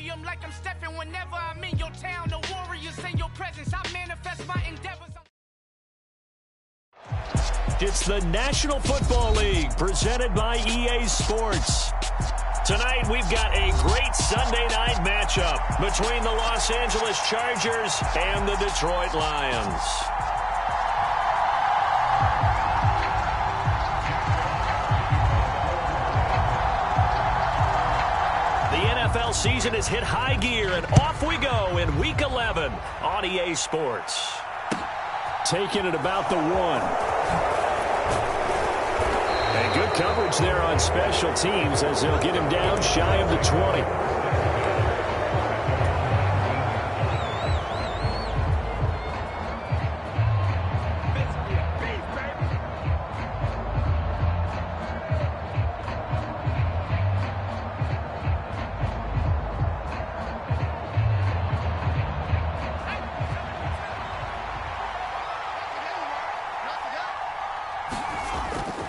podium like I'm stepping whenever I'm in your town. The warriors in your presence, I manifest my endeavors. It's the National Football League presented by EA Sports. Tonight we've got a great Sunday night matchup between the Los Angeles Chargers and the Detroit Lions. The NFL season has hit high gear, and off we go in Week 11 on EA Sports. Taking it about the 1. And good coverage there on special teams as they'll get him down shy of the 20.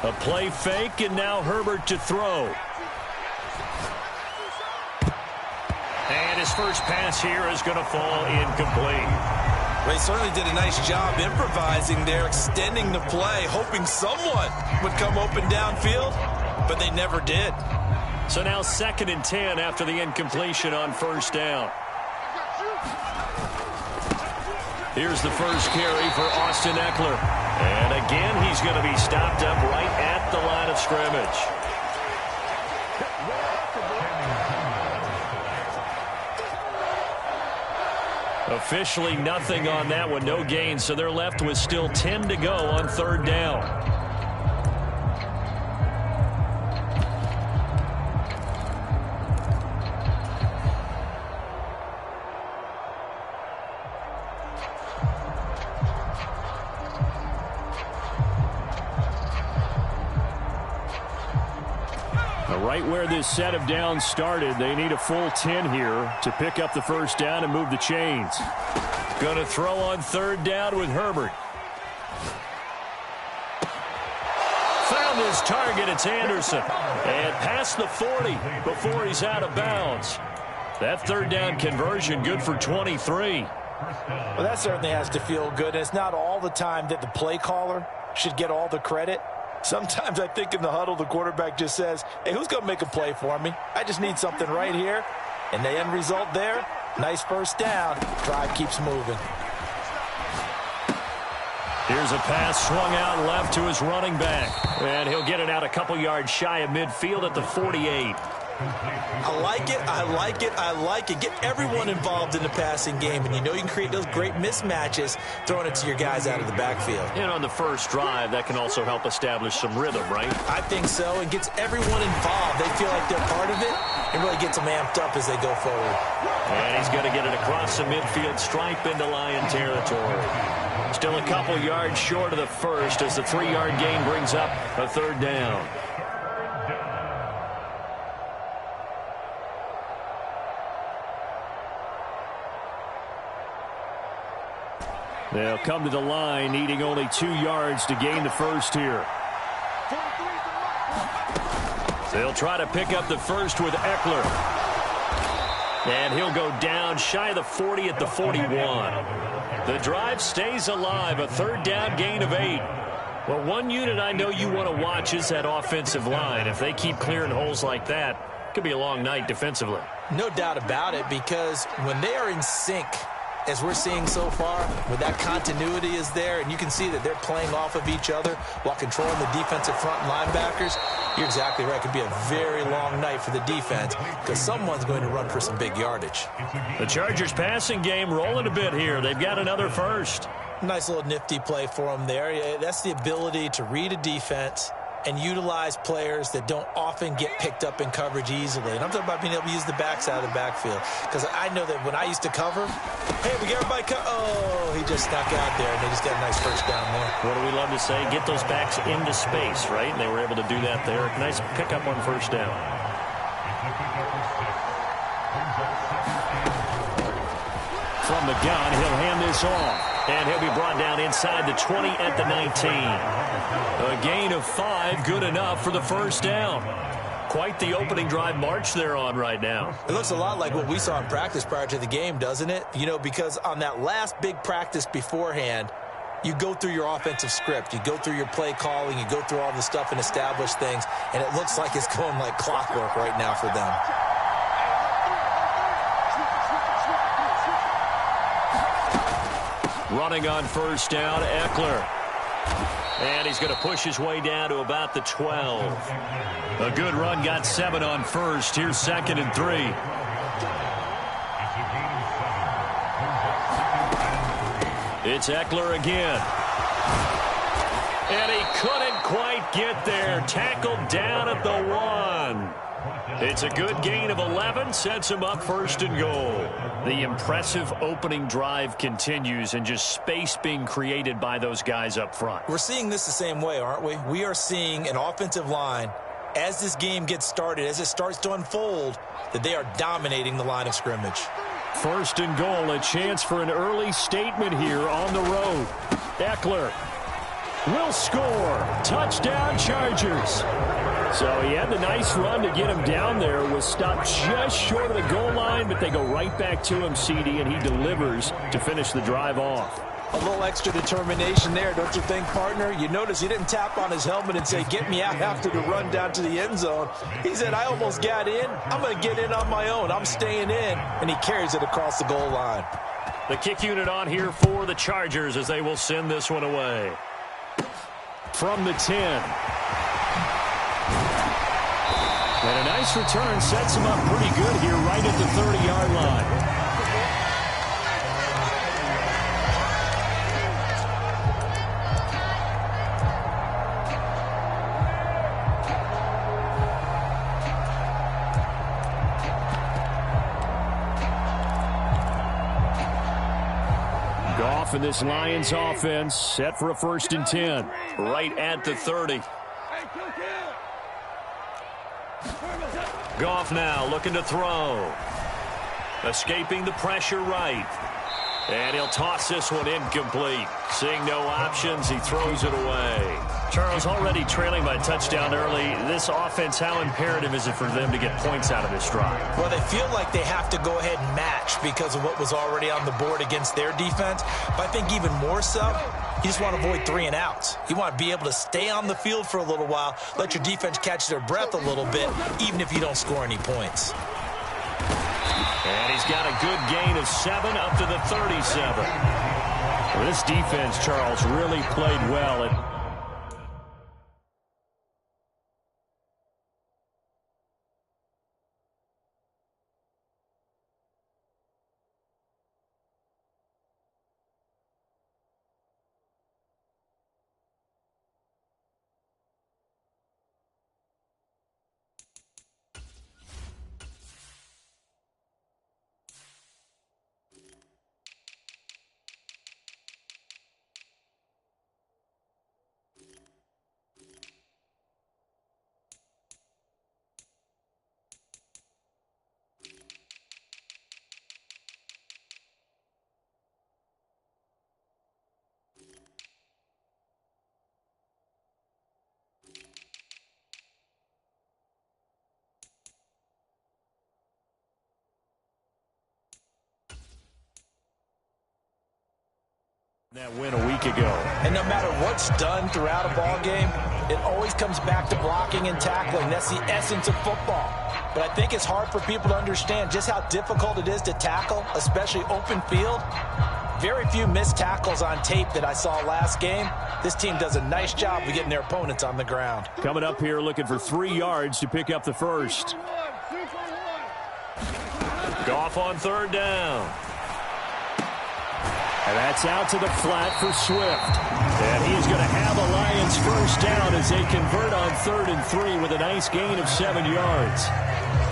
A play fake, and now Herbert to throw. And his first pass here is going to fall incomplete. Well, he certainly did a nice job improvising there, extending the play, hoping someone would come open downfield, but they never did. So now 2nd and 10 after the incompletion on first down. Here's the first carry for Austin Eckler. And again, he's going to be stopped up right at the line of scrimmage. Officially nothing on that one, no gain, so they're left with still 10 to go on 3rd down. Right where this set of downs started, they need a full 10 here to pick up the first down and move the chains. Going to throw on 3rd down with Herbert. Found his target, it's Anderson. And past the 40 before he's out of bounds. That 3rd down conversion good for 23. Well, that certainly has to feel good. It's not all the time that the play caller should get all the credit. Sometimes I think in the huddle, the quarterback just says, hey, who's going to make a play for me? I just need something right here. And the end result there, nice first down. Drive keeps moving. Here's a pass swung out left to his running back. And he'll get it out a couple yards shy of midfield at the 48. I like it, I like it, I like it. Get everyone involved in the passing game, and you know you can create those great mismatches throwing it to your guys out of the backfield. And on the first drive, that can also help establish some rhythm, right? I think so. It gets everyone involved. They feel like they're part of it, and really gets them amped up as they go forward. And he's going to get it across the midfield stripe into Lion territory. Still a couple yards short of the first as the 3-yard gain brings up a 3rd down. They'll come to the line, needing only 2 yards to gain the first here. They'll try to pick up the first with Eckler. And he'll go down shy of the 40 at the 41. The drive stays alive, a 3rd down gain of 8. Well, one unit I know you want to watch is that offensive line. If they keep clearing holes like that, it could be a long night defensively. No doubt about it, because when they are in sync, as we're seeing so far, with that continuity is there, and you can see that they're playing off of each other while controlling the defensive front linebackers, you're exactly right. It could be a very long night for the defense because someone's going to run for some big yardage. The Chargers passing game rolling a bit here. They've got another first. Nice little nifty play for them there. That's the ability to read a defense and utilize players that don't often get picked up in coverage easily. And I'm talking about being able to use the backs out of the backfield. Because I know that when I used to cover, hey, we get everybody oh, he just snuck out there, and they just got a nice first down there. What do we love to say? Get those backs into space, right? And they were able to do that there. Nice pickup on first down. From the gun, he'll hand this off. And he'll be brought down inside the 20 at the 19. A gain of 5, good enough for the first down. Quite the opening drive march they're on right now. It looks a lot like what we saw in practice prior to the game, doesn't it? You know, because on that last big practice beforehand, you go through your offensive script. You go through your play calling. You go through all the stuff and establish things. And it looks like it's going like clockwork right now for them. Running on first down, Eckler. And he's going to push his way down to about the 12. A good run, got 7 on first. Here's 2nd and 3. It's Eckler again. And he couldn't quite get there. Tackled down at the 1. It's a good gain of 11, sets him up 1st and goal. The impressive opening drive continues, and just space being created by those guys up front. We're seeing this the same way, aren't we? We are seeing an offensive line, as this game gets started, as it starts to unfold, that they are dominating the line of scrimmage. 1st and goal, a chance for an early statement here on the road. Eckler will score. Touchdown, Chargers. So he had the nice run to get him down there, was stopped just short of the goal line, but they go right back to him, CD, and he delivers to finish the drive off. A little extra determination there, don't you think, partner? You notice he didn't tap on his helmet and say, get me out after the run down to the end zone. He said, I almost got in. I'm going to get in on my own. I'm staying in. And he carries it across the goal line. The kick unit on here for the Chargers as they will send this one away. From the 10. And a nice return sets him up pretty good here right at the 30-yard line. Goff and this Lions offense set for a 1st and 10. Right at the 30. Goff now looking to throw. Escaping the pressure right. And he'll toss this one incomplete. Seeing no options, he throws it away. Charles, already trailing by a touchdown early. This offense, how imperative is it for them to get points out of this drive? Well, they feel like they have to go ahead and match because of what was already on the board against their defense. But I think even more so, you just want to avoid 3 and outs. You want to be able to stay on the field for a little while, let your defense catch their breath a little bit, even if you don't score any points. And he's got a good gain of 7 up to the 37. Well, this defense, Charles, really played well. That win a week ago. And no matter what's done throughout a ball game, it always comes back to blocking and tackling. That's the essence of football. But I think it's hard for people to understand just how difficult it is to tackle, especially open field. Very few missed tackles on tape that I saw last game. This team does a nice job of getting their opponents on the ground. Coming up here looking for 3 yards to pick up the first. Goff on 3rd down. And that's out to the flat for Swift. And he's going to have a Lions first down as they convert on 3rd and 3 with a nice gain of 7 yards.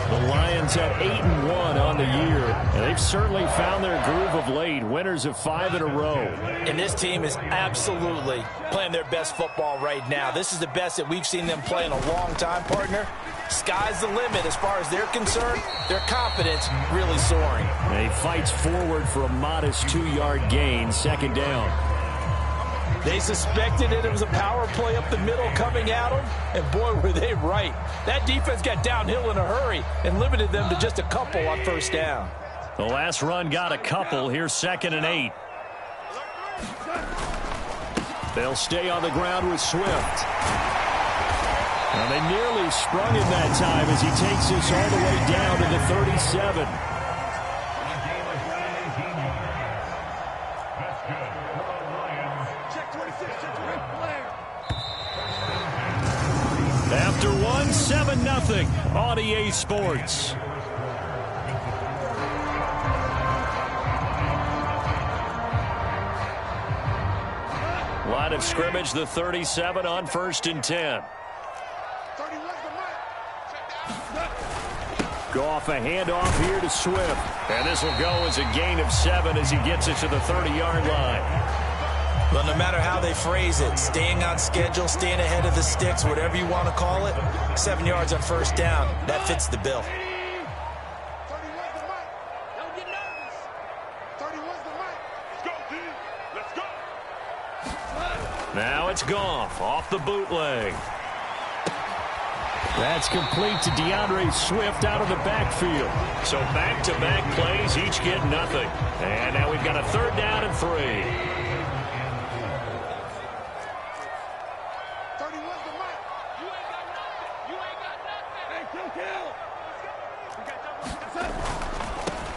The Lions at 8-1 on the year. And they've certainly found their groove of late. Winners of 5 in a row. And this team is absolutely playing their best football right now. This is the best that we've seen them play in a long time, partner. Sky's the limit as far as they're concerned. Their confidence really soaring. And he fights forward for a modest 2-yard gain. 2nd down. They suspected it was a power play up the middle coming at them, and boy, were they right. That defense got downhill in a hurry and limited them to just a couple on first down. The last run got a couple. Here's 2nd and 8. They'll stay on the ground with Swift. Well, they nearly sprung him that time as he takes us all the way down to the 37. After one, 7-0 on EA Sports. Line of scrimmage, the 37 on 1st and 10. Goff, a handoff here to Swift. And this will go as a gain of 7 as he gets it to the 30-yard line. Well, no matter how they phrase it, staying on schedule, staying ahead of the sticks, whatever you want to call it, 7 yards on first down, that fits the bill. Now it's Goff off the bootleg. That's complete to DeAndre Swift out of the backfield. So back-to-back plays, each get nothing. And now we've got a 3rd down and 3.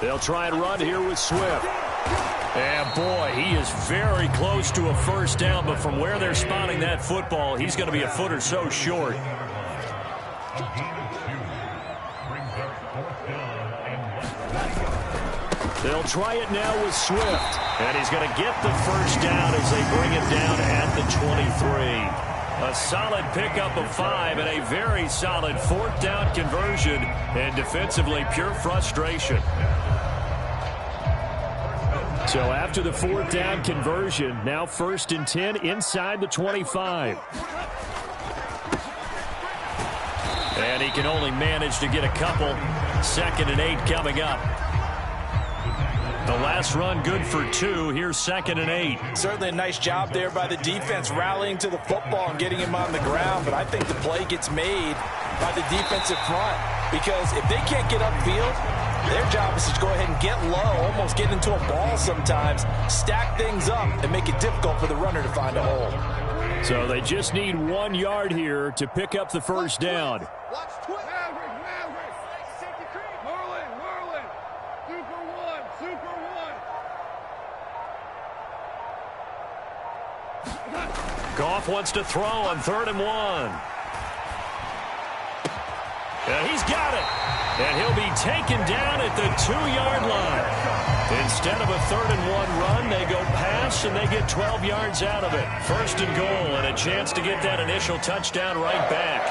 They'll try and run here with Swift. And, boy, he is very close to a first down, but from where they're spotting that football, he's going to be a foot or so short. They'll try it now with Swift. And he's going to get the first down as they bring him down at the 23. A solid pickup of 5 and a very solid 4th down conversion. And defensively, pure frustration. So after the 4th down conversion, now 1st and 10 inside the 25. And he can only manage to get a couple. 2nd and 8 coming up. The last run good for 2. Here's 2nd and 8. Certainly a nice job there by the defense rallying to the football and getting him on the ground. But I think the play gets made by the defensive front. Because if they can't get upfield, their job is to go ahead and get low, almost get into a ball sometimes, stack things up, and make it difficult for the runner to find a hole. So they just need 1 yard here to pick up the first down. Goff wants to throw on 3rd and 1. And he's got it. And he'll be taken down at the 2-yard line. Instead of a 3rd and 1 run, they go pass and they get 12 yards out of it. 1st and goal and a chance to get that initial touchdown right back.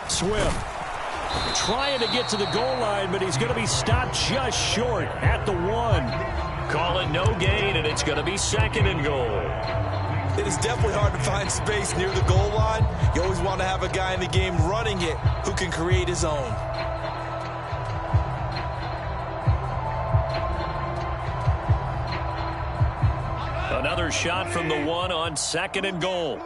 Swift trying to get to the goal line, but he's going to be stopped just short at the 1. Call it no gain, and it's going to be 2nd and goal. It is definitely hard to find space near the goal line. You always want to have a guy in the game running it who can create his own. Another shot from the 1 on 2nd and goal.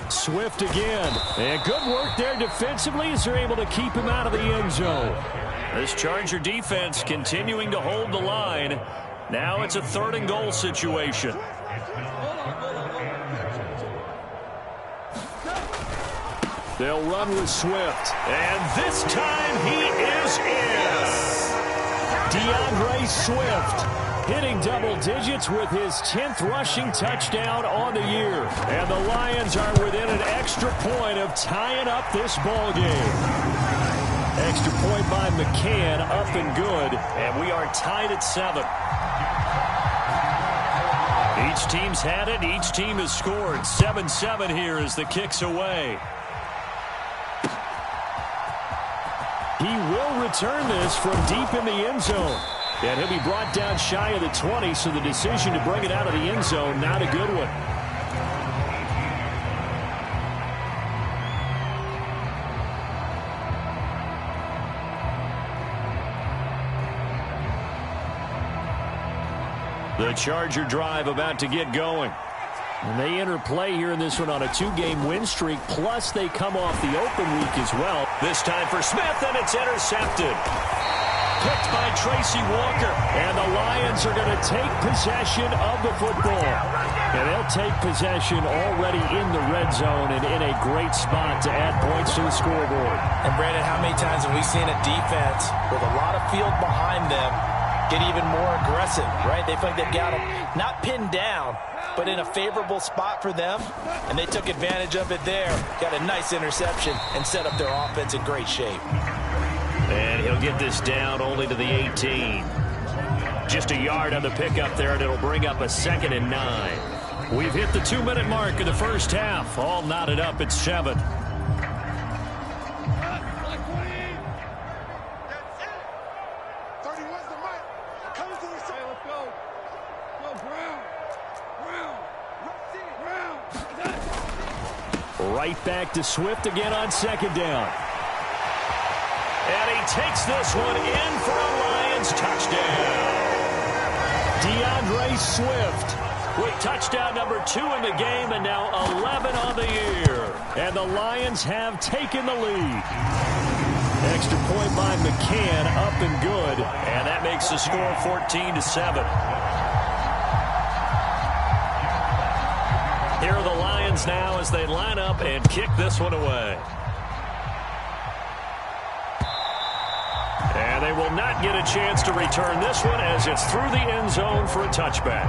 Swift again. And good work there defensively as they're able to keep him out of the end zone. This Charger defense continuing to hold the line. Now it's a 3rd and goal situation. They'll run with Swift. And this time he is in. DeAndre Swift hitting double digits with his 10th rushing touchdown on the year. And the Lions are within an extra point of tying up this ball game. Extra point by McCann, up and good. And we are tied at 7. Each team's had it. Each team has scored. 7-7 here as the kick's away. He will return this from deep in the end zone. And he'll be brought down shy of the 20, so the decision to bring it out of the end zone, not a good one. The Charger drive about to get going. And they enter play here in this one on a 2-game win streak, plus they come off the open week as well. This time for Smith, and it's intercepted. Picked by Tracy Walker. And the Lions are going to take possession of the football. And they'll take possession already in the red zone and in a great spot to add points to the scoreboard. And Brandon, how many times have we seen a defense with a lot of field behind them get even more aggressive, right? They feel like they've got them not pinned down, but in a favorable spot for them, and they took advantage of it there. Got a nice interception and set up their offense in great shape. And he'll get this down only to the 18. Just a yard on the pickup there, and it'll bring up a 2nd and 9. We've hit the 2-minute mark of the first half. All knotted up at 7. Right back to Swift again on 2nd down. And he takes this one in for a Lions touchdown. DeAndre Swift with touchdown number 2 in the game, and now 11 on the year. And the Lions have taken the lead. Extra point by McCann, up and good. And that makes the score 14-7. Here are the Lions now as they line up and kick this one away. And they will not get a chance to return this one as it's through the end zone for a touchback.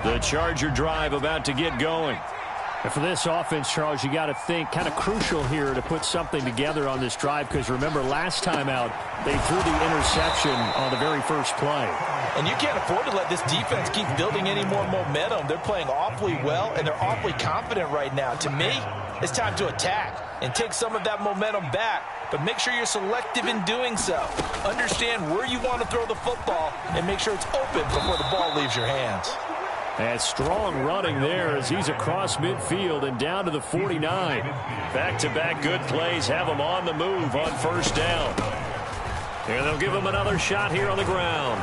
The Charger drive about to get going. And for this offense, Charles, you got to think kind of crucial here to put something together on this drive, because remember last time out they threw the interception on the very first play. And you can't afford to let this defense keep building any more momentum. They're playing awfully well, and they're awfully confident right now. To me, it's time to attack and take some of that momentum back, but make sure you're selective in doing so. Understand where you want to throw the football and make sure it's open before the ball leaves your hands. And strong running there as he's across midfield and down to the 49. Back-to-back good plays have him on the move on 1st down. And they'll give him another shot here on the ground.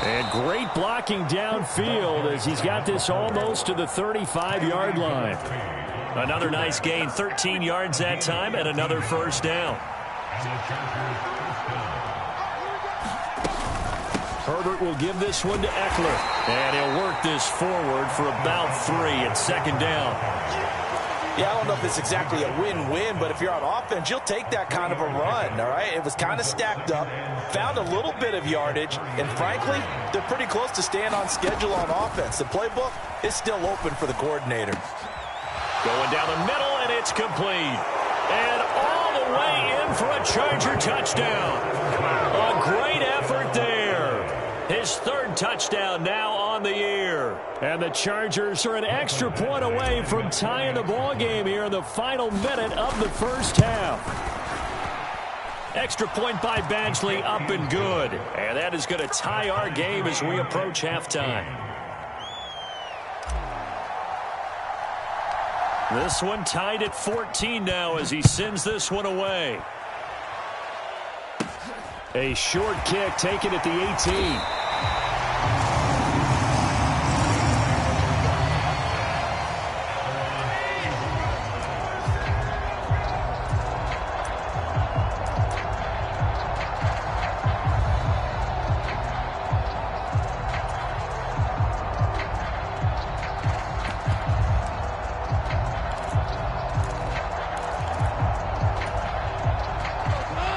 And great blocking downfield as he's got this almost to the 35-yard line. Another nice gain, 13 yards that time, and another 1st down. Herbert will give this one to Eckler. And he'll work this forward for about 3 at 2nd down. Yeah, I don't know if it's exactly a win-win, but if you're on offense, you'll take that kind of a run, all right? It was kind of stacked up, found a little bit of yardage, and frankly, they're pretty close to staying on schedule on offense. The playbook is still open for the coordinator. Going down the middle, and it's complete. And all the way in for a Charger touchdown. A great effort there. His 3rd touchdown now on the year. And the Chargers are an extra point away from tying the ball game here in the final minute of the first half. Extra point by Badgley, up and good. And that is going to tie our game as we approach halftime. This one tied at 14 now as he sends this one away. A short kick taken at the 18.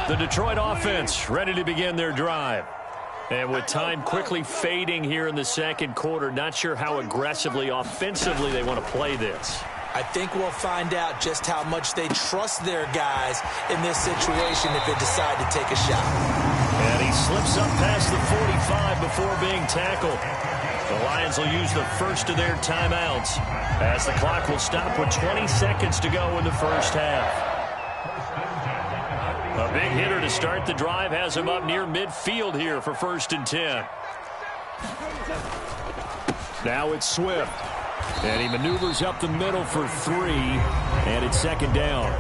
The Detroit offense ready to begin their drive. And with time quickly fading here in the 2nd quarter, not sure how aggressively, offensively they want to play this. I think we'll find out just how much they trust their guys in this situation if they decide to take a shot. And he slips up past the 45 before being tackled. The Lions will use the first of their timeouts as the clock will stop with 20 seconds to go in the first half. A big hitter to start the drive has him up near midfield here for 1st and 10. Now it's Swift. And he maneuvers up the middle for 3, and it's second down.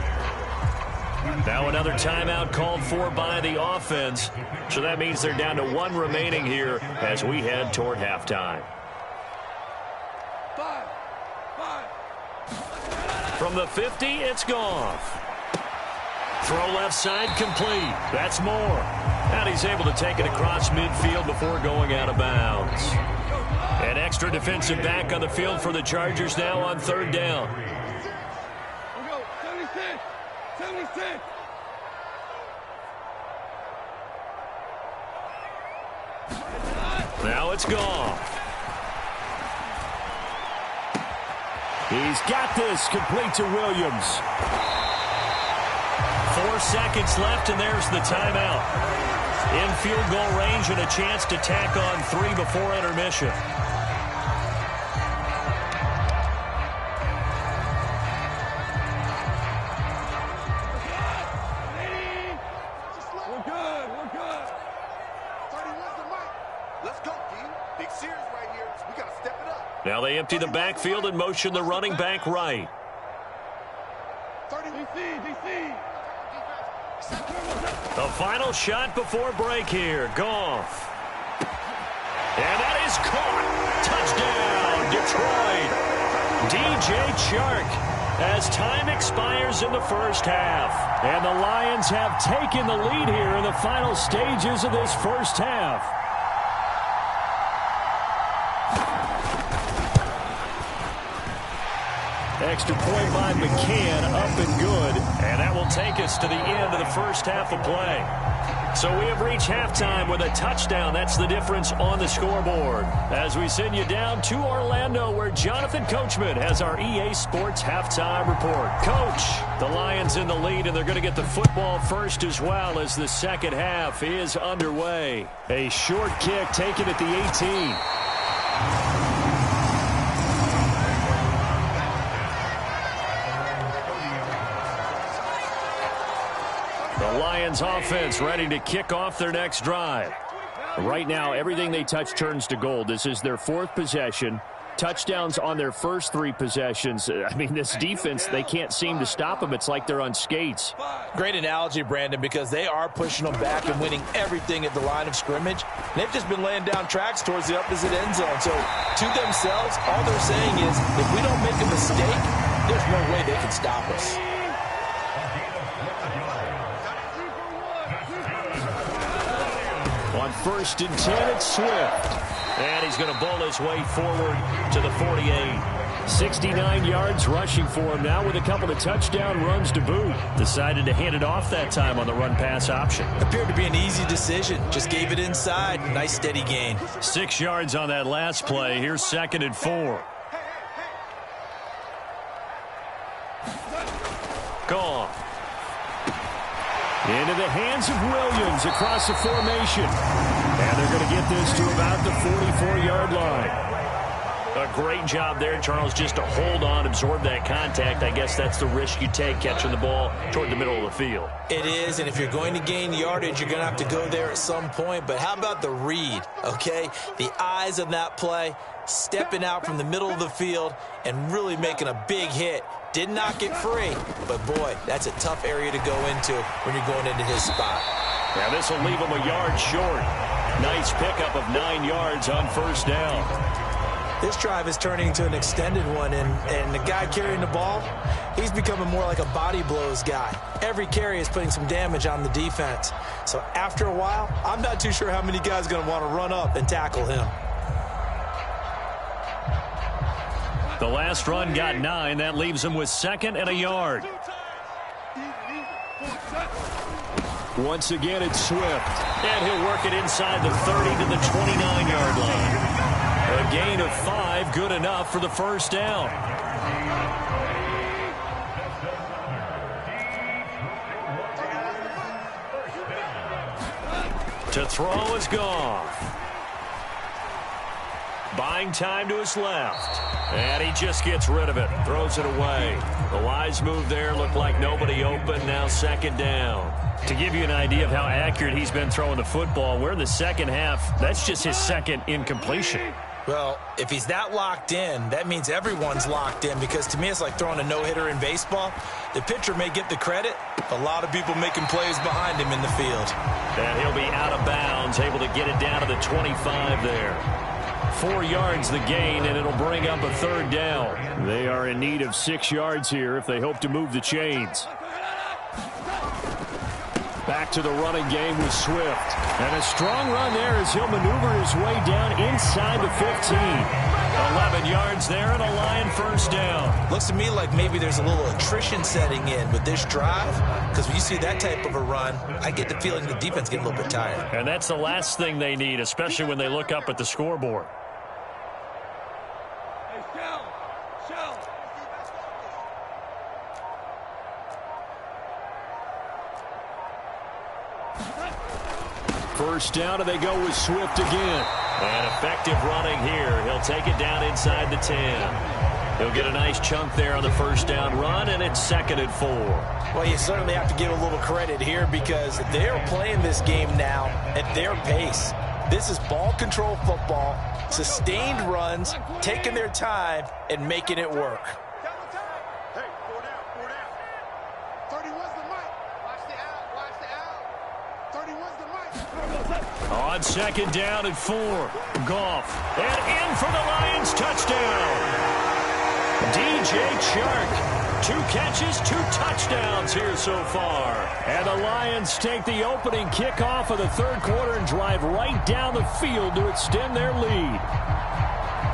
Now another timeout called for by the offense. So that means they're down to 1 remaining here as we head toward halftime. From the 50, it's Goff. Throw left side complete. That's Moore. And he's able to take it across midfield before going out of bounds. An extra defensive back on the field for the Chargers now on third down. Go, 76. 76. Now it's Goff. He's got this complete to Williams. 4 seconds left, and there's the timeout. In field goal range and a chance to tack on 3 before intermission. We're good. We're good. Let's go, Dean. Big series right here. We got to step it up. Now they empty the backfield and motion the running back right. DC. The final shot before break here. Goff. And that is caught. Touchdown, Detroit. DJ Chark as time expires in the first half. And the Lions have taken the lead here in the final stages of this first half. Extra point by McCann, up and good. And that will take us to the end of the first half of play. So we have reached halftime with a touchdown. That's the difference on the scoreboard. As we send you down to Orlando, where Jonathan Coachman has our EA Sports halftime report. Coach, the Lions in the lead, and they're going to get the football first as well as the second half is underway. A short kick taken at the 18. The Lions offense ready to kick off their next drive. Right now, everything they touch turns to gold. This is their 4th possession. Touchdowns on their first 3 possessions. I mean, this defense, they can't seem to stop them. It's like they're on skates. Great analogy, Brandon, because they are pushing them back and winning everything at the line of scrimmage. They've just been laying down tracks towards the opposite end zone. So to themselves, all they're saying is, if we don't make a mistake, there's no way they can stop us. On 1st and 10, it's Swift. And he's going to bowl his way forward to the 48. 69 yards rushing for him now with a couple of touchdown runs to boot. Decided to hand it off that time on the run-pass option. Appeared to be an easy decision. Just gave it inside. Nice steady gain. 6 yards on that last play. Here's 2nd and 4. Gone. Into the hands of Williams across the formation. And they're going to get this to about the 44-yard line. A great job there, Charles, just to hold on, absorb that contact. I guess that's the risk you take catching the ball toward the middle of the field. It is, and if you're going to gain yardage, you're going to have to go there at some point. But how about the read, okay? The eyes of that play, stepping out from the middle of the field and really making a big hit. Did not get free, but boy, that's a tough area to go into when you're going into his spot. Now this will leave him a yard short. Nice pickup of 9 yards on 1st down. This drive is turning into an extended one, and the guy carrying the ball, he's becoming more like a body blows guy. Every carry is putting some damage on the defense. So after a while, I'm not too sure how many guys are going to want to run up and tackle him. The last run got 9. That leaves him with 2nd and a yard. Once again, it's Swift. And he'll work it inside the 30 to the 29-yard line. A gain of 5, good enough for the first down. To throw is Goff. Buying time to his left. And he just gets rid of it. Throws it away. The wise move there looked like nobody open. Now 2nd down. To give you an idea of how accurate he's been throwing the football, we're in the second half. That's just his 2nd incompletion. Well, if he's that locked in, that means everyone's locked in, because to me it's like throwing a no-hitter in baseball. The pitcher may get the credit, a lot of people making plays behind him in the field. And he'll be out of bounds, able to get it down to the 25 there. 4 yards the gain, and it'll bring up a third down. They are in need of 6 yards here if they hope to move the chains. Back to the running game with Swift. And a strong run there as he'll maneuver his way down inside the 15. 11 yards there and a Lion first down. Looks to me like maybe there's a little attrition setting in with this drive, because when you see that type of a run, I get the feeling the defense get a little bit tired. And that's the last thing they need, especially when they look up at the scoreboard. Hey, Shell. First down, and they go with Swift again. And effective running here. He'll take it down inside the 10. He'll get a nice chunk there on the first down run, and it's 2nd and 4. Well, you certainly have to give a little credit here, because they're playing this game now at their pace. This is ball control football, sustained runs, taking their time, and making it work. Hey, 4 down. 31's the mic. Watch the out. 31's the mic. On 2nd down and 4. Goff. And in for the Lions touchdown. DJ Chark. 2 catches, 2 touchdowns here so far. And the Lions take the opening kickoff of the third quarter and drive right down the field to extend their lead.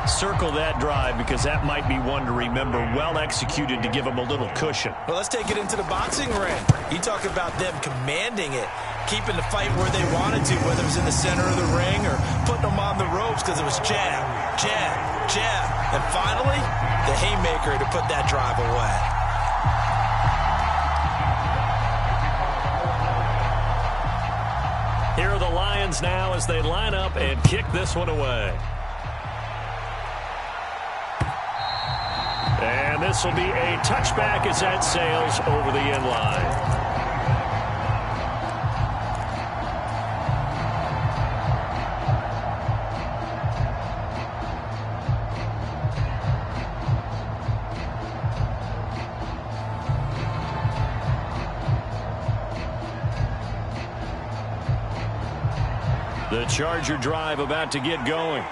Circle that drive, because that might be one to remember. Well executed to give them a little cushion. Well, let's take it into the boxing ring. You talk about them commanding it, keeping the fight where they wanted to, whether it was in the center of the ring or putting them on the ropes, because it was jab, jab, jab. And finally, the haymaker to put that drive away. Here are the Lions now as they line up and kick this one away. And this will be a touchback as that sails over the end line. The Charger drive about to get going.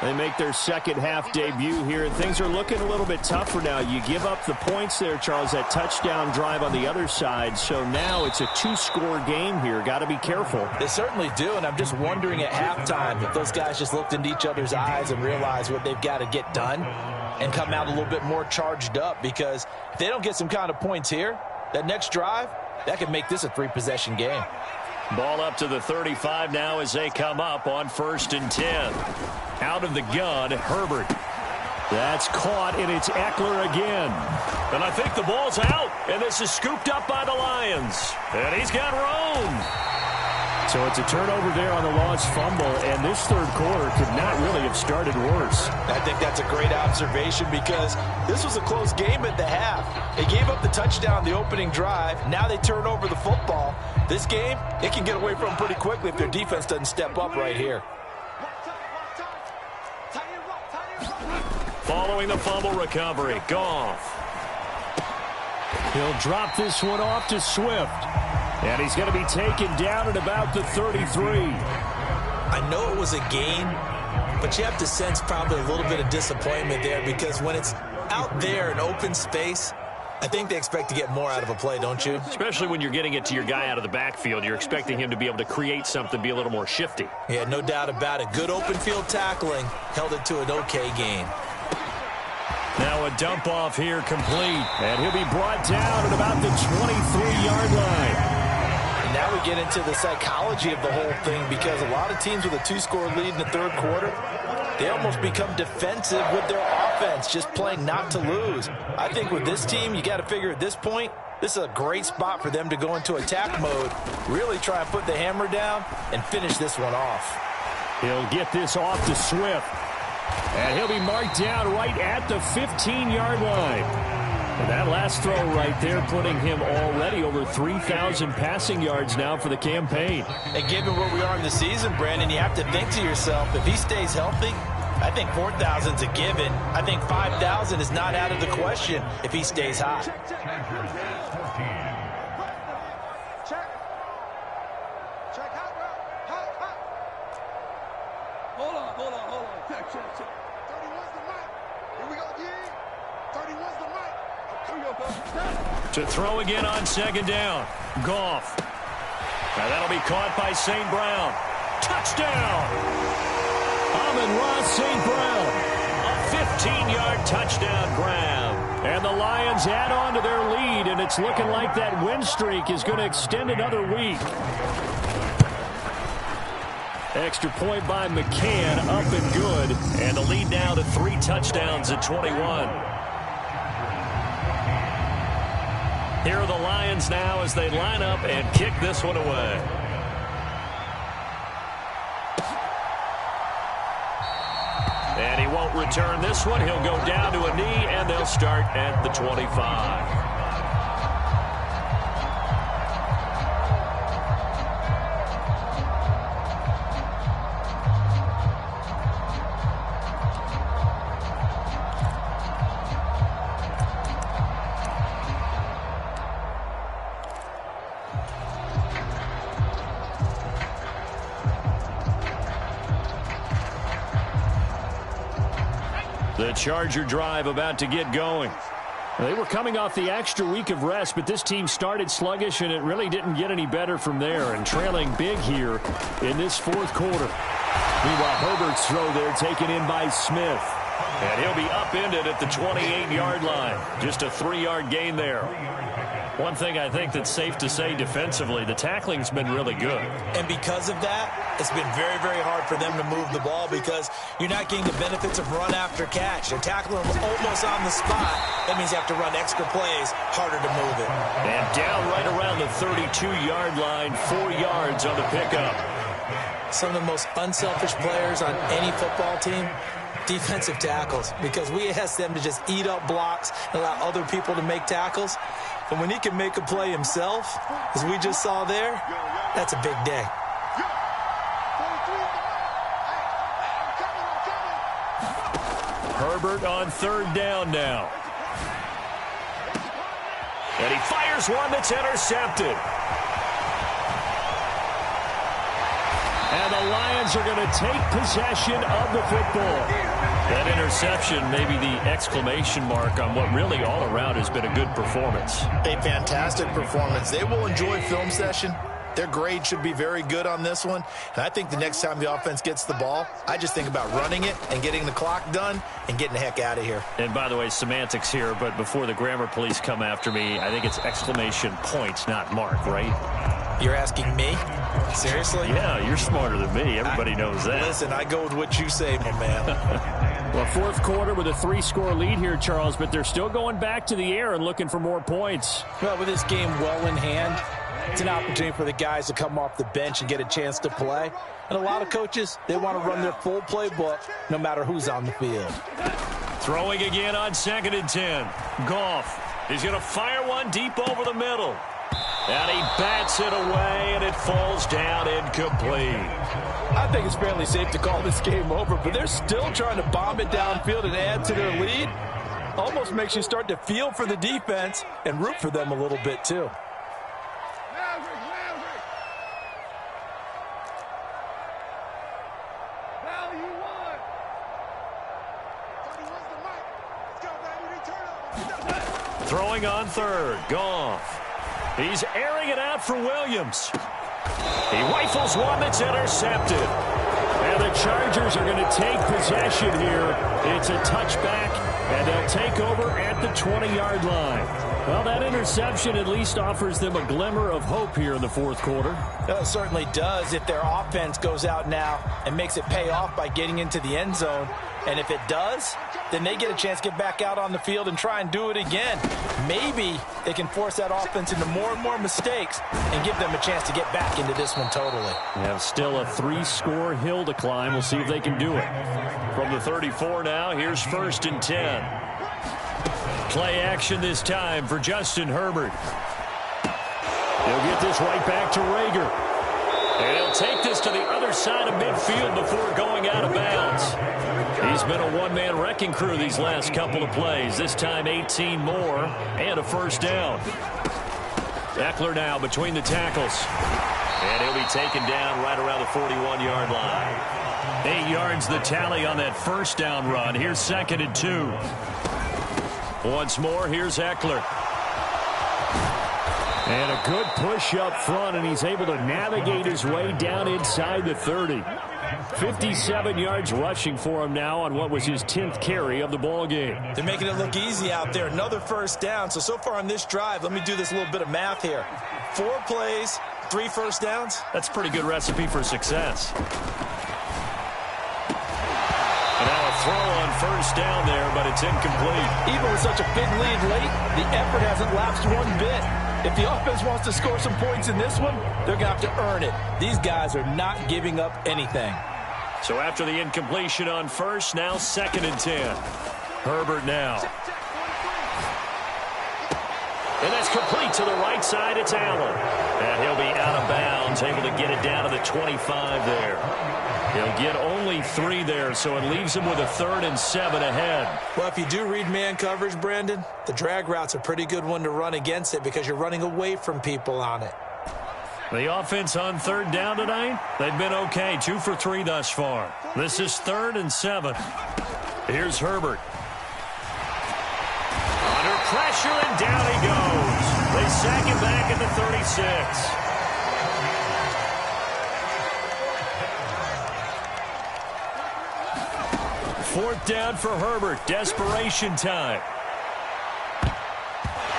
They make their second half debut here, and things are looking a little bit tougher now. You give up the points there, Charles, that touchdown drive on the other side. So now it's a 2-score game here. Got to be careful. They certainly do, and I'm just wondering at halftime if those guys just looked into each other's eyes and realized what they've got to get done and come out a little bit more charged up, because if they don't get some kind of points here, that next drive, that could make this a 3-possession game. Ball up to the 35 now as they come up on 1st and 10. Out of the gun, Herbert. That's caught, and it's Eckler again. And I think the ball's out, and this is scooped up by the Lions. And he's got room. So it's a turnover there on the lost fumble, and this third quarter could not really have started worse. I think that's a great observation, because this was a close game at the half. They gave up the touchdown the opening drive. Now they turn over the football. This game, it can get away from them pretty quickly if their defense doesn't step up right here. Following the fumble recovery, Goff. He'll drop this one off to Swift. And he's going to be taken down at about the 33. I know it was a gain, but you have to sense probably a little bit of disappointment there, because when it's out there in open space, I think they expect to get more out of a play, don't you? Especially when you're getting it to your guy out of the backfield. You're expecting him to be able to create something, be a little more shifty. Yeah, no doubt about it. Good open field tackling held it to an okay gain. Now a dump off here complete. And he'll be brought down at about the 23-yard line. And now we get into the psychology of the whole thing, because a lot of teams with a 2-score lead in the third quarter, they almost become defensive with their offense, just playing not to lose. I think with this team, you got to figure at this point, this is a great spot for them to go into attack mode, really try and put the hammer down and finish this one off. He'll get this off to Swift. And he'll be marked down right at the 15-yard line. And that last throw right there putting him already over 3,000 passing yards now for the campaign. And given where we are in the season, Brandon, you have to think to yourself, if he stays healthy, I think 4,000's a given. I think 5,000 is not out of the question if he stays hot. Hold on. Check. 31's the mic. Here we go, D. 31's the mic. Here we go, bro. To throw again on second down. Goff. Now that'll be caught by St. Brown. Touchdown! Amon-Ra St. Brown. A 15-yard touchdown grab. And the Lions add on to their lead, and it's looking like that win streak is going to extend another week. Extra point by McCann, up and good. And the lead now to 3 touchdowns at 21. Here are the Lions now as they line up and kick this one away. And he won't return this one. He'll go down to a knee, and they'll start at the 25. The Charger drive about to get going. They were coming off the extra week of rest, but this team started sluggish, and it really didn't get any better from there, and trailing big here in this fourth quarter. Meanwhile, Herbert's throw there taken in by Smith. And he'll be upended at the 28-yard line. Just a 3-yard gain there. One thing I think that's safe to say defensively, the tackling's been really good. And because of that, it's been very, very hard for them to move the ball because you're not getting the benefits of run after catch. They're tackling them almost on the spot. That means you have to run extra plays, harder to move it. And down right around the 32-yard line, 4 yards on the pickup. Some of the most unselfish players on any football team, defensive tackles, because we ask them to just eat up blocks and allow other people to make tackles. And when he can make a play himself, as we just saw there, that's a big day. Herbert on third down now. And he fires one that's intercepted. And the Lions are going to take possession of the football. That interception, maybe the exclamation mark on what really all around has been a good performance. A fantastic performance. They will enjoy film session. Their grade should be very good on this one. And I think the next time the offense gets the ball, I just think about running it and getting the clock done and getting the heck out of here. And by the way, semantics here, but before the grammar police come after me, I think it's exclamation point, not mark, right? You're asking me? Seriously? Yeah, you're smarter than me. Everybody knows that. Listen, I go with what you say, my man. Well, fourth quarter with a 3-score lead here, Charles, but they're still going back to the air and looking for more points. Well, with this game well in hand, it's an opportunity for the guys to come off the bench and get a chance to play. And a lot of coaches, they want to run their full playbook no matter who's on the field. Throwing again on 2nd and 10. Goff. He's going to fire one deep over the middle. And he bats it away, and it falls down incomplete. I think it's fairly safe to call this game over, but they're still trying to bomb it downfield and add to their lead. Almost makes you start to feel for the defense and root for them a little bit, too. Throwing on third. Goff. He's airing it out for Williams. He rifles one that's intercepted. And the Chargers are going to take possession here. It's a touchback, and they'll take over at the 20-yard line. Well, that interception at least offers them a glimmer of hope here in the fourth quarter. It certainly does if their offense goes out now and makes it pay off by getting into the end zone. And if it does, then they get a chance to get back out on the field and try and do it again. Maybe they can force that offense into more and more mistakes and give them a chance to get back into this one totally. They have still a 3-score hill to climb. We'll see if they can do it. From the 34 now, here's 1st and 10. Play action this time for Justin Herbert. He'll get this right back to Rager. And he'll take this to the other side of midfield before going out of bounds. He's been a one-man wrecking crew these last couple of plays. This time 18 more and a first down. Eckler now between the tackles. And he'll be taken down right around the 41-yard line. 8 yards the tally on that first down run. Here's 2nd and 2. Once more, here's Eckler. And a good push up front, and he's able to navigate his way down inside the 30. 57 yards rushing for him now on what was his 10th carry of the ball game. They're making it look easy out there. Another first down. So far on this drive, let me do this little bit of math here. 4 plays, 3 first downs. That's a pretty good recipe for success. And now a throw on first down there, but it's incomplete. Even with such a big lead late, the effort hasn't lapsed one bit. If the offense wants to score some points in this one, they're going to have to earn it. These guys are not giving up anything. So after the incompletion on first, now 2nd and 10. Herbert now. And that's complete to the right side. It's Allen. And he'll be out of bounds, able to get it down to the 25 there. He'll get only 3 there, so it leaves him with a 3rd and 7 ahead. Well, if you do read man coverage, Brandon, the drag route's a pretty good one to run against it because you're running away from people on it. The offense on 3rd down tonight, they've been okay. 2 for 3 thus far. This is 3rd and 7. Here's Herbert. Under pressure, and down he goes. They sack him back at the 36. Fourth down for Herbert. Desperation time.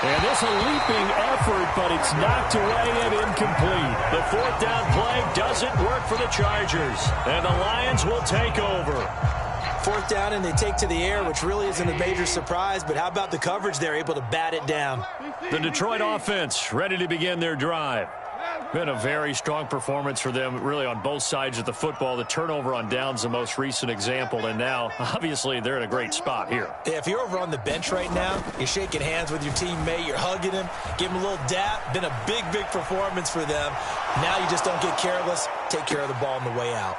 And this a leaping effort, but it's knocked away and incomplete. The 4th down play doesn't work for the Chargers, and the Lions will take over. 4th down, and they take to the air, which really isn't a major surprise, but how about the coverage? They're able to bat it down. The Detroit offense ready to begin their drive. Been a very strong performance for them, really, on both sides of the football. The turnover on downs, the most recent example, and now, obviously, they're in a great spot here. Yeah, if you're over on the bench right now, you're shaking hands with your teammate, you're hugging him, give him a little dap. Been a big, big performance for them. Now you just don't get careless. Take care of the ball on the way out.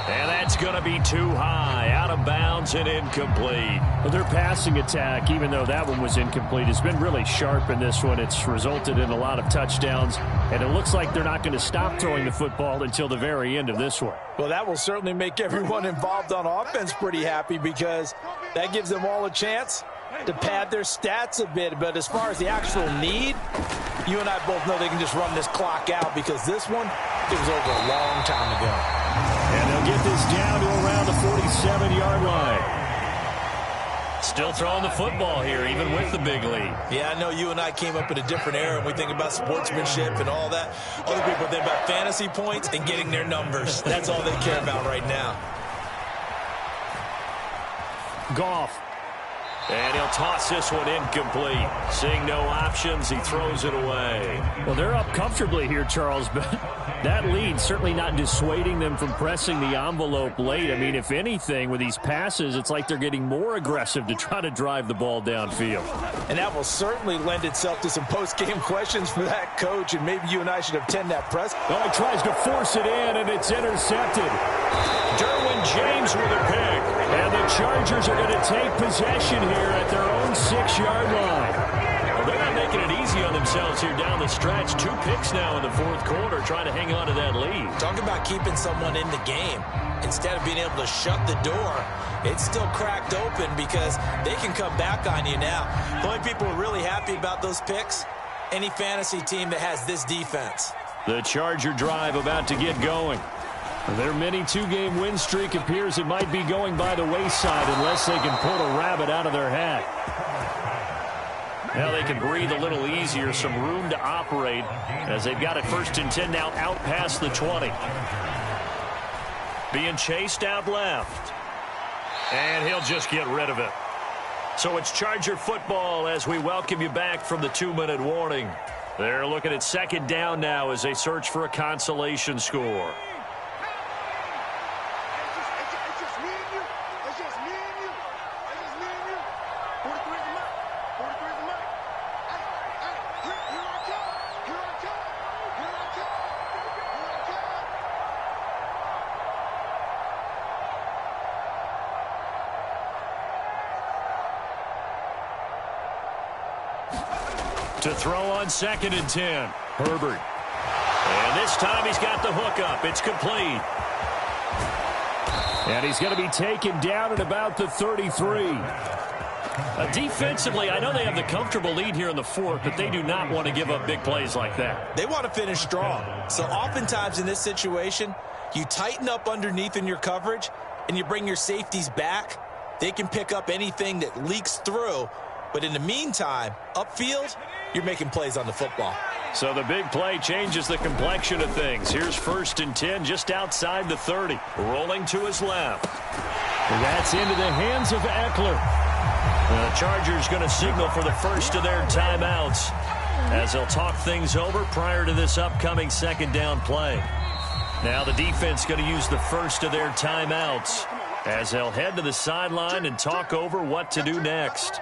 And that's going to be too high, out of bounds and incomplete. Well, their passing attack, even though that one was incomplete, has been really sharp in this one. It's resulted in a lot of touchdowns, and it looks like they're not going to stop throwing the football until the very end of this one. Well, that will certainly make everyone involved on offense pretty happy because that gives them all a chance to pad their stats a bit. But as far as the actual need, you and I both know they can just run this clock out because this one, it was over a long time ago. And they'll get this down to around the 47-yard line. Still throwing the football here, even with the big lead. Yeah, I know you and I came up in a different era, and we think about sportsmanship and all that. Other people think about fantasy points and getting their numbers. That's all they care about right now. Goff. And he'll toss this one incomplete. Seeing no options, he throws it away. Well, they're up comfortably here, Charles, but that lead certainly not dissuading them from pressing the envelope late. I mean, if anything, with these passes, it's like they're getting more aggressive to try to drive the ball downfield. And that will certainly lend itself to some post-game questions for that coach, and maybe you and I should attend that press. Oh, he tries to force it in, and it's intercepted. Derwin James with a pick. And the Chargers are going to take possession here at their own 6-yard line. Well, they're not making it easy on themselves here down the stretch. 2 picks now in the 4th quarter, trying to hang on to that lead. Talk about keeping someone in the game. Instead of being able to shut the door, it's still cracked open because they can come back on you now. The only people who are really happy about those picks, any fantasy team that has this defense. The Charger drive about to get going. Their mini 2-game win streak appears it might be going by the wayside unless they can pull a rabbit out of their hat. Now they can breathe a little easier, some room to operate as they've got it 1st and 10 now out past the 20. Being chased out left. And he'll just get rid of it. So it's Charger football as we welcome you back from the 2-minute warning. They're looking at 2nd down now as they search for a consolation score. To throw on 2nd and 10. Herbert. And this time he's got the hook up. It's complete. And he's going to be taken down at about the 33. Defensively, I know they have the comfortable lead here in the 4th, but they do not want to give up big plays like that. They want to finish strong. So oftentimes in this situation, you tighten up underneath in your coverage and you bring your safeties back. They can pick up anything that leaks through. But in the meantime, upfield, you're making plays on the football. So the big play changes the complexion of things. Here's 1st and 10 just outside the 30. Rolling to his left. That's into the hands of Eckler. The Chargers going to signal for the first of their timeouts as they'll talk things over prior to this upcoming 2nd down play. Now the defense going to use the first of their timeouts as they'll head to the sideline and talk over what to do next.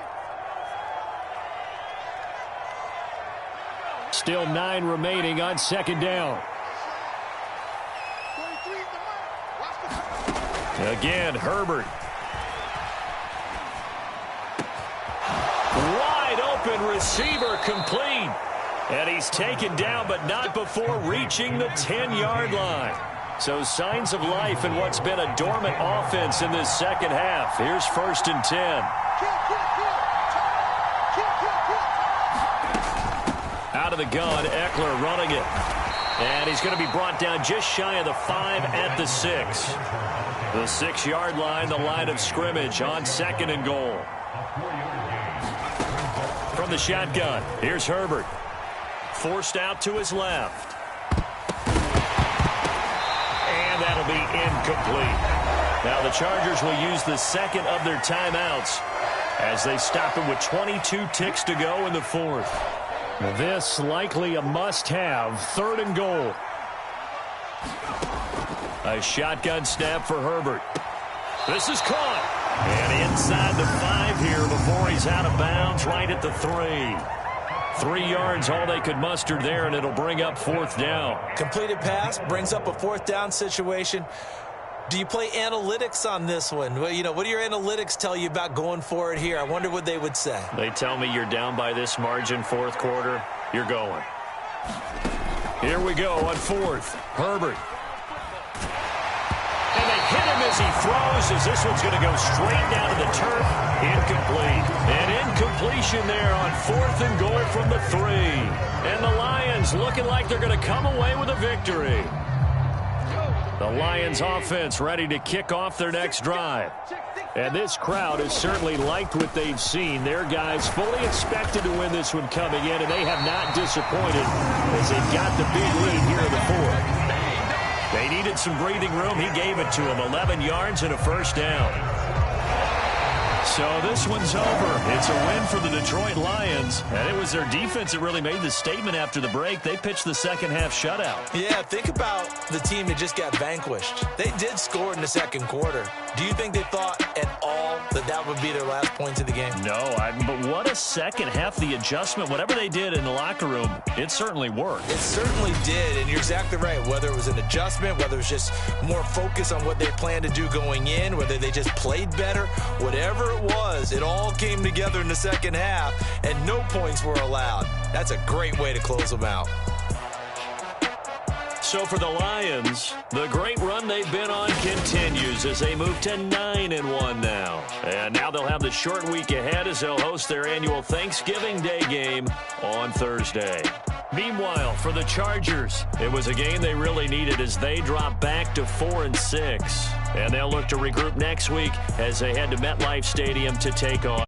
Still 9 remaining on 2nd down. Again, Herbert. Wide open receiver complete. And he's taken down, but not before reaching the 10-yard line. So signs of life in what's been a dormant offense in this second half. Here's 1st and 10. Out of the gun, Eckler running it. And he's going to be brought down just shy of the 5 at the 6. The 6-yard line, the line of scrimmage on 2nd and goal. From the shotgun, here's Herbert. Forced out to his left. And that'll be incomplete. Now the Chargers will use the 2nd of their timeouts as they stop it with 22 ticks to go in the 4th. This likely a must-have. 3rd and goal. A shotgun snap for Herbert. This is caught. And inside the 5 here before he's out of bounds, right at the 3. 3 yards, all they could muster there, and it'll bring up 4th down. Completed pass brings up a 4th down situation. Do you play analytics on this one? Well, what do your analytics tell you about going for it here? I wonder what they would say. They tell me you're down by this margin 4th quarter. You're going. Here we go on 4th. Herbert. And they hit him as he throws, as this one's going to go straight down to the turf. Incomplete. An incompletion there on 4th and goal from the 3. And the Lions looking like they're going to come away with a victory. The Lions offense ready to kick off their next drive. And this crowd has certainly liked what they've seen. Their guys fully expected to win this one coming in, and they have not disappointed as they got the big lead here in the 4th. They needed some breathing room. He gave it to them. 11 yards and a 1st down. So this one's over. It's a win for the Detroit Lions. And it was their defense that really made the statement after the break. They pitched the second half shutout. Yeah, think about the team that just got vanquished. They did score in the 2nd quarter. Do you think they thought at all that that would be their last points of the game? No, but what a second half. The adjustment, whatever they did in the locker room, it certainly worked. It certainly did, and you're exactly right. Whether it was an adjustment, whether it was just more focus on what they planned to do going in, whether they just played better, whatever it was, it all came together in the second half, and no points were allowed. That's a great way to close them out. So for the Lions, the great run they've been on continues as they move to 9-1 now. And now they'll have the short week ahead as they'll host their annual Thanksgiving Day game on Thursday. Meanwhile, for the Chargers, it was a game they really needed as they drop back to 4-6. And they'll look to regroup next week as they head to MetLife Stadium to take on